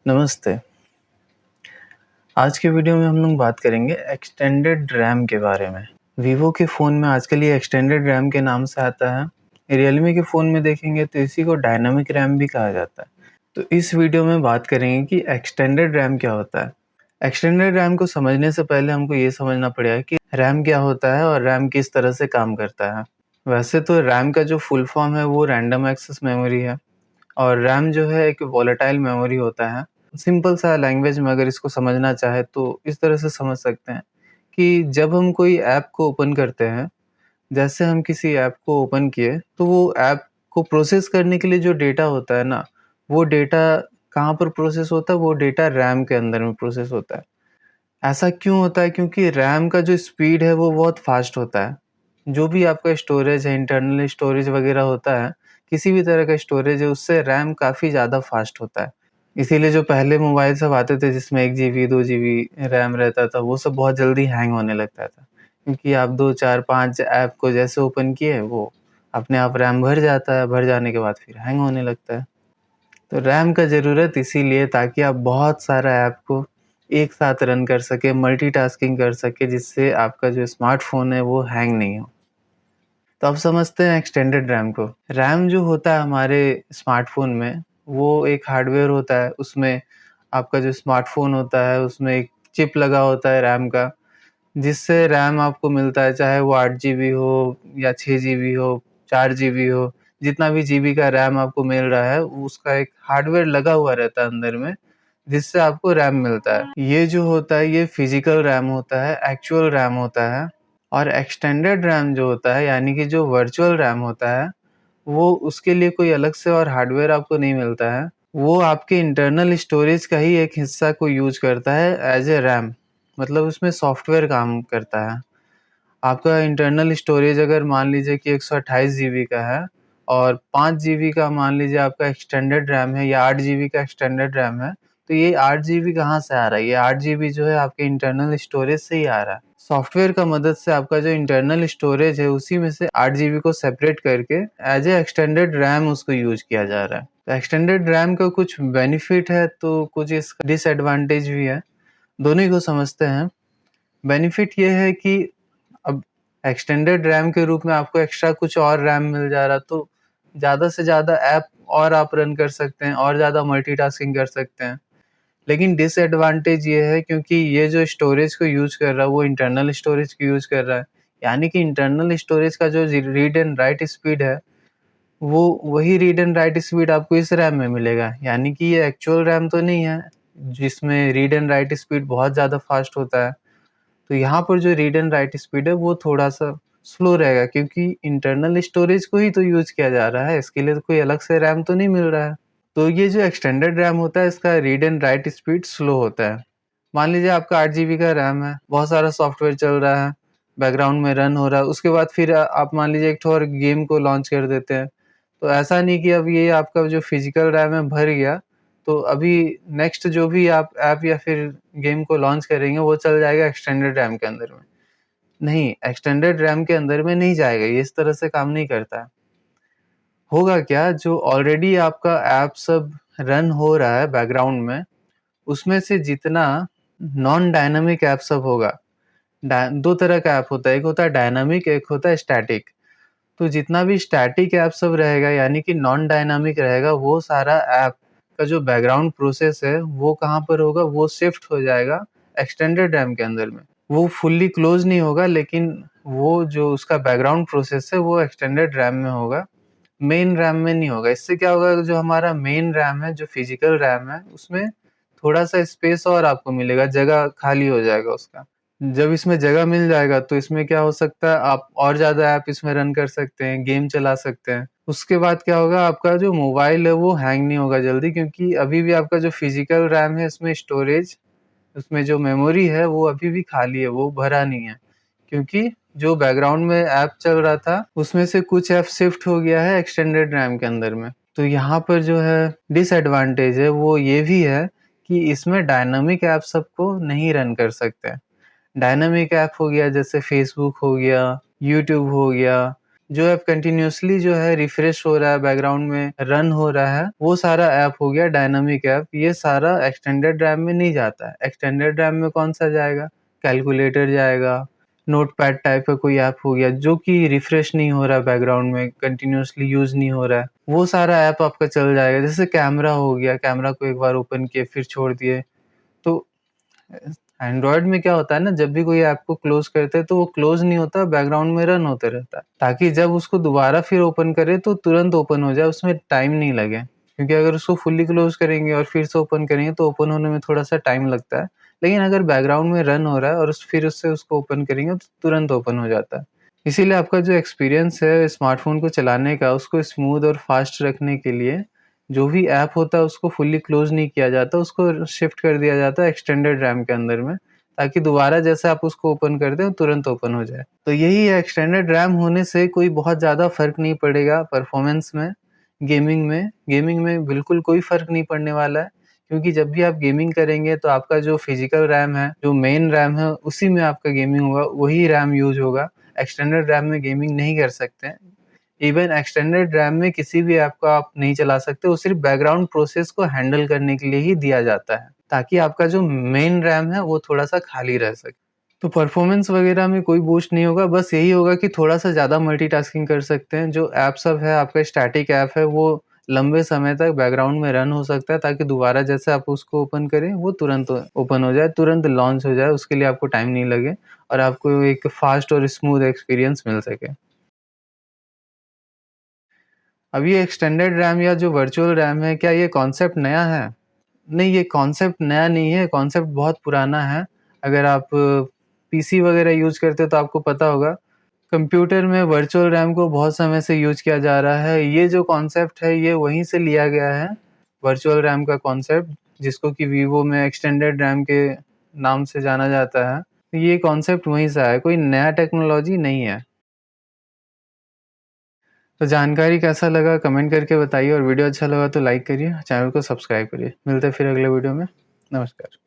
नमस्ते। आज के वीडियो में हम लोग बात करेंगे एक्सटेंडेड रैम के बारे में। वीवो के फ़ोन में आजकल ये एक्सटेंडेड रैम के नाम से आता है। रियलमी के फ़ोन में देखेंगे तो इसी को डायनामिक रैम भी कहा जाता है। तो इस वीडियो में बात करेंगे कि एक्सटेंडेड रैम क्या होता है। एक्सटेंडेड रैम को समझने से पहले हमको ये समझना पड़ेगा कि रैम क्या होता है और रैम किस तरह से काम करता है। वैसे तो रैम का जो फुल फॉर्म है वो रैंडम एक्सेस मेमोरी है और रैम जो है एक वोलेटाइल मेमोरी होता है। सिंपल सा लैंग्वेज में अगर इसको समझना चाहे तो इस तरह से समझ सकते हैं कि जब हम कोई ऐप को ओपन करते हैं, जैसे हम किसी ऐप को ओपन किए तो वो ऐप को प्रोसेस करने के लिए जो डेटा होता है ना, वो डेटा कहाँ पर प्रोसेस होता है? वो डेटा रैम के अंदर में प्रोसेस होता है। ऐसा क्यों होता है? क्योंकि रैम का जो स्पीड है वो बहुत फास्ट होता है। जो भी आपका स्टोरेज है, इंटरनल स्टोरेज वगैरह होता है, किसी भी तरह का स्टोरेज है उससे रैम काफ़ी ज़्यादा फास्ट होता है। इसीलिए जो पहले मोबाइल सब आते थे जिसमें 1 जीबी 2 जीबी रैम रहता था, वो सब बहुत जल्दी हैंग होने लगता था। क्योंकि आप 2, 4, 5 ऐप को जैसे ओपन किए वो अपने आप रैम भर जाता है, भर जाने के बाद फिर हैंग होने लगता है। तो रैम का ज़रूरत इसीलिए ताकि आप बहुत सारा ऐप को एक साथ रन कर सकें, मल्टीटास्किंग कर सकें जिससे आपका जो स्मार्टफ़ोन है वो हैंग नहीं हो। तो अब समझते हैं एक्सटेंडेड रैम को। रैम जो होता है हमारे स्मार्टफ़ोन में, वो एक हार्डवेयर होता है। उसमें आपका जो स्मार्टफ़ोन होता है, उसमें एक चिप लगा होता है रैम का, जिससे रैम आपको मिलता है, चाहे वो 8 जीबी हो या 6 जीबी हो, 4 जीबी हो, जितना भी जीबी का रैम आपको मिल रहा है, उसका एक हार्डवेयर लगा हुआ रहता है अंदर में, जिससे आपको रैम मिलता है। ये जो होता है, ये फ़िज़िकल रैम होता है, एक्चुअल रैम होता है। और एक्सटेंडेड रैम जो होता है यानी कि जो वर्चुअल रैम होता है, वो उसके लिए कोई अलग से और हार्डवेयर आपको नहीं मिलता है। वो आपके इंटरनल स्टोरेज का ही एक हिस्सा को यूज़ करता है एज़ अ रैम, मतलब उसमें सॉफ्टवेयर काम करता है। आपका इंटरनल स्टोरेज अगर मान लीजिए कि 128 जीबी का है और 5 जीबी का मान लीजिए आपका एक्सटेंडेड रैम है या 8 जीबी का एक्सटेंडेड रैम है, तो ये 8 जीबी कहाँ से आ रहा है? ये 8 जीबी जो है आपके इंटरनल स्टोरेज से ही आ रहा है। सॉफ्टवेयर का मदद से आपका जो इंटरनल स्टोरेज है उसी में से 8 जीबी को सेपरेट करके एज़ अ एक्सटेंडेड रैम उसको यूज़ किया जा रहा है। तो एक्सटेंडेड रैम का कुछ बेनिफिट है तो कुछ इसका डिसएडवांटेज भी है। दोनों ही को समझते हैं। बेनिफिट ये है कि अब एक्सटेंडेड रैम के रूप में आपको एक्स्ट्रा कुछ और रैम मिल जा रहा तो ज़्यादा से ज़्यादा ऐप और आप रन कर सकते हैं और ज़्यादा मल्टीटास्किंग कर सकते हैं। लेकिन डिसएडवांटेज ये है क्योंकि ये जो स्टोरेज को यूज़ कर रहा है वो इंटरनल स्टोरेज को यूज़ कर रहा है। यानी कि इंटरनल स्टोरेज का जो रीड एंड राइट स्पीड है, वो वही रीड एंड राइट स्पीड आपको इस रैम में मिलेगा। यानी कि ये एक्चुअल रैम तो नहीं है, जिसमें रीड एंड राइट स्पीड बहुत ज़्यादा फ़ास्ट होता है। तो यहाँ पर जो रीड एंड राइट स्पीड है वो थोड़ा-सा स्लो रहेगा क्योंकि इंटरनल स्टोरेज को ही तो यूज़ किया जा रहा है, इसके लिए तो कोई अलग से रैम तो नहीं मिल रहा है। तो ये जो एक्सटेंडेड रैम होता है इसका read and right speed slow होता है। मान लीजिए आपका 8 जीबी का रैम है, बहुत सारा सॉफ्टवेयर चल रहा है, बैकग्राउंड में रन हो रहा है, उसके बाद फिर आप मान लीजिए एक ठो और गेम को लॉन्च कर देते हैं। तो ऐसा नहीं कि अब ये आपका जो फिज़िकल रैम है भर गया, तो अभी नेक्स्ट जो भी आप ऐप या फिर गेम को लॉन्च करेंगे वो चल जाएगा एक्सटेंडेड रैम के अंदर में। नहीं, एक्सटेंडेड रैम के अंदर में नहीं जाएगा, ये इस तरह से काम नहीं करता है। होगा क्या, जो ऑलरेडी आपका ऐप सब रन हो रहा है बैकग्राउंड में, उसमें से जितना नॉन डायनामिक ऐप सब होगा, 2 तरह का ऐप होता है, एक होता है डायनामिक, एक होता है स्टैटिक। तो जितना भी स्टैटिक ऐप सब रहेगा यानी कि नॉन डायनामिक रहेगा, वो सारा ऐप का जो बैकग्राउंड प्रोसेस है, वो कहाँ पर होगा, वो शिफ्ट हो जाएगा एक्सटेंडेड रैम के अंदर में। वो फुल्ली क्लोज़ नहीं होगा लेकिन वो जो उसका बैकग्राउंड प्रोसेस है, वो एक्सटेंडेड रैम में होगा, मेन रैम में नहीं होगा। इससे क्या होगा, जो हमारा मेन रैम है, जो फिज़िकल रैम है, उसमें थोड़ा-सा स्पेस और आपको मिलेगा, जगह खाली हो जाएगा उसका। जब इसमें जगह मिल जाएगा तो इसमें क्या हो सकता है, आप और ज़्यादा ऐप इसमें रन कर सकते हैं, गेम चला सकते हैं। उसके बाद क्या होगा, आपका जो मोबाइल है वो हैंग नहीं होगा जल्दी क्योंकि अभी भी आपका जो फिज़िकल रैम है इसमें स्टोरेज, उसमें जो मेमोरी है वो अभी भी खाली है, वो भरा नहीं है। क्योंकि जो बैकग्राउंड में ऐप चल रहा था, उसमें से कुछ ऐप शिफ्ट हो गया है एक्सटेंडेड रैम के अंदर में। तो यहाँ पर जो है डिसएडवांटेज है वो ये भी है कि इसमें डायनामिक ऐप सबको नहीं रन कर सकते हैं। डायनामिक ऐप हो गया जैसे फ़ेसबुक हो गया, यूट्यूब हो गया जो ऐप कंटिन्यूअसली जो है रिफ्रेश हो रहा है, बैकग्राउंड में रन हो रहा है, वो सारा ऐप हो गया डायनामिक ऐप। ये सारा एक्सटेंडेड रैम में नहीं जाता है। एक्सटेंडेड रैम में कौन-सा जाएगा? कैलकुलेटर जाएगा, नोटपैड टाइप का कोई ऐप हो गया जो कि रिफ्रेश नहीं हो रहा है बैकग्राउंड में, कंटिन्यूअसली यूज़ नहीं हो रहा है, वो सारा ऐप आपका चल जाएगा। जैसे कैमरा हो गया, कैमरा को एक बार ओपन किए फिर छोड़ दिए। तो एंड्रॉयड में क्या होता है ना, जब भी कोई ऐप को क्लोज़ करते हैं तो वो क्लोज़ नहीं होता, बैकग्राउंड में रन होते रहता है, ताकि जब उसको दोबारा फिर ओपन करें तो तुरंत ओपन हो जाए, उसमें टाइम नहीं लगे। क्योंकि अगर उसको फुल्ली क्लोज़ करेंगे और फिर से ओपन करेंगे तो ओपन होने में थोड़ा-सा टाइम लगता है। लेकिन अगर बैकग्राउंड में रन हो रहा है और फिर उससे उसको ओपन करेंगे तो तुरंत ओपन हो जाता है। इसीलिए आपका जो एक्सपीरियंस है स्मार्टफ़ोन को चलाने का, उसको स्मूथ और फ़ास्ट रखने के लिए जो भी ऐप होता है उसको फुल्ली क्लोज़ नहीं किया जाता, उसको शिफ्ट कर दिया जाता है एक्सटेंडेड रैम के अंदर में, ताकि दोबारा जैसे आप उसको ओपन कर दें, तुरंत ओपन हो जाए। तो यही है, एक्सटेंडेड रैम होने से कोई बहुत ज़्यादा फ़र्क नहीं पड़ेगा परफ़ॉर्मेंस में, गेमिंग में बिल्कुल कोई फ़र्क नहीं पड़ने वाला है, क्योंकि जब भी आप गेमिंग करेंगे तो आपका जो फ़िज़िकल रैम है, जो मेन रैम है, उसी में आपका गेमिंग होगा, वही रैम यूज़ होगा। एक्सटेंडेड रैम में गेमिंग नहीं कर सकते हैं। इवन एक्सटेंडेड रैम में किसी भी ऐप को आप नहीं चला सकते, वो सिर्फ़ बैकग्राउंड प्रोसेस को हैंडल करने के लिए ही दिया जाता है, ताकि आपका जो मेन रैम है वो थोड़ा-सा खाली रह सके। तो परफ़ॉर्मेंस वग़ैरह में कोई बूस्ट नहीं होगा, बस यही होगा कि थोड़ा-सा ज़्यादा मल्टीटास्किंग कर सकते हैं। जो ऐप सब है, आपका स्टैटिक ऐप है, वो लंबे समय तक बैकग्राउंड में रन हो सकता है, ताकि दोबारा जैसे आप उसको ओपन करें, वो तुरंत ओपन हो जाए, तुरंत लॉन्च हो जाए, उसके लिए आपको टाइम नहीं लगे और आपको एक फ़ास्ट और स्मूथ एक्सपीरियंस मिल सके। अब ये एक्सटेंडेड रैम या जो वर्चुअल रैम है, क्या ये कॉन्सेप्ट नया है? नहीं, ये कॉन्सेप्ट नया नहीं है, कॉन्सेप्ट बहुत पुराना है। अगर आप पीसी वगैरह यूज़ करते हो तो आपको पता होगा। कंप्यूटर में वर्चुअल रैम को बहुत समय से यूज़ किया जा रहा है। ये जो कॉन्सेप्ट है, ये वहीं से लिया गया है, वर्चुअल रैम का कॉन्सेप्ट, जिसको कि वीवो में एक्सटेंडेड रैम के नाम से जाना जाता है। तो ये कॉन्सेप्ट वहीं से आया है, कोई नया टेक्नोलॉजी नहीं है। तो जानकारी कैसा लगा कमेंट करके बताइए और वीडियो अच्छा लगा तो लाइक करिए, चैनल को सब्सक्राइब करिए। मिलते हैं फिर अगले वीडियो में। नमस्कार।